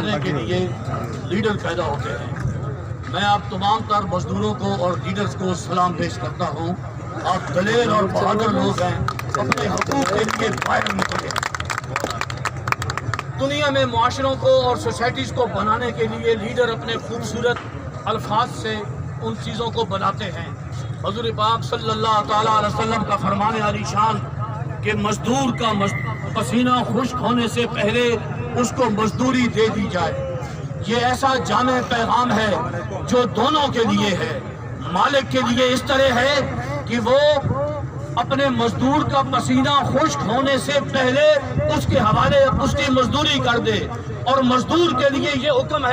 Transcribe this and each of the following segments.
کرنے کے لیے لیڈر پیدا ہوتے ہیں۔ میں آپ تمام تر مزدوروں کو اور لیڈرز کو سلام پیش کرتا ہوں۔ آپ دلیر اور بہادر لوگ ہیں، اپنے حقوق کے لیے باہر نکلے۔ دنیا میں معاشروں کو اور سوسائٹیز کو بنانے کے لیے لیڈر اپنے خوبصورت الفاظ سے ان چیزوں کو بناتے ہیں۔ حضور پاک صلی اللہ تعالیٰ علیہ وسلم کا فرمان عالی شان کہ مزدور کا پسینہ خشک ہونے سے پہلے اس کو مزدوری دے دی جائے، یہ ایسا جامع پیغام ہے جو دونوں کے لیے ہے۔ مالک کے لیے اس طرح ہے کہ وہ اپنے مزدور کا پسینہ خشک ہونے سے پہلے اس کے حوالے اس کی مزدوری کر دے، اور مزدور کے لیے یہ حکم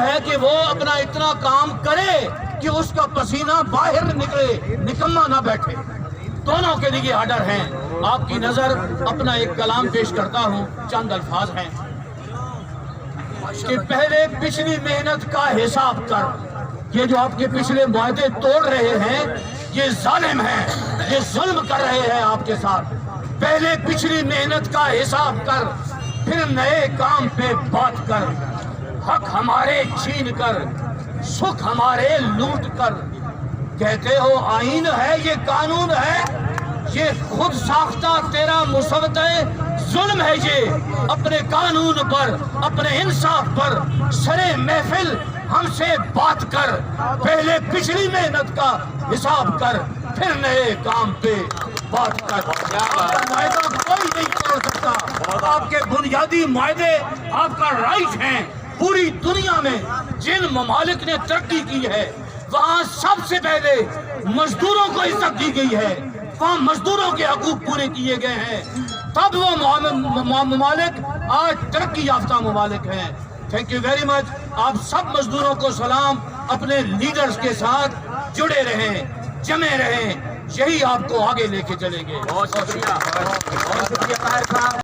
ہے کہ وہ اپنا اتنا کام کرے کہ اس کا پسینہ باہر نکلے، نکما نہ بیٹھے۔ دونوں کے لیے آرڈر ہیں۔ آپ کی نظر اپنا ایک کلام پیش کرتا ہوں، چند الفاظ ہیں کہ پہلے پچھلی محنت کا حساب کر۔ یہ جو آپ کے پچھلے معاہدے توڑ رہے ہیں یہ ظالم ہیں، یہ ظلم کر رہے ہیں آپ کے ساتھ۔ پہلے پچھلی محنت کا حساب کر، پھر نئے کام پہ بات کر۔ حق ہمارے چھین کر، سکھ ہمارے لوٹ کر۔ کہتے ہو آئین ہے، یہ قانون ہے، یہ خود ساختہ تیرا مسودہ ظلم ہے۔ یہ اپنے قانون پر، اپنے انصاف پر سرے محفل ہم سے بات کر۔ پہلے پچھلی محنت کا حساب کر، پھر نئے کام پہ بات کر۔ معاہدہ کوئی نہیں توڑ سکتا۔ آپ کے بنیادی معاہدے آپ کا رائٹ ہیں۔ پوری دنیا میں جن ممالک نے ترقی کی ہے وہاں سب سے پہلے مزدوروں کو عزت دی گئی ہے، وہاں مزدوروں کے حقوق پورے کیے گئے ہیں، تب وہ ممالک آج ترقی یافتہ ممالک ہیں۔ Thank you very much. آپ سب مزدوروں کو سلام۔ اپنے لیڈرز کے ساتھ جڑے رہیں، جمے رہیں، یہی آپ کو آگے لے کے چلیں گے۔ بہت شکریہ، بہت شکریہ طاہر صاحب۔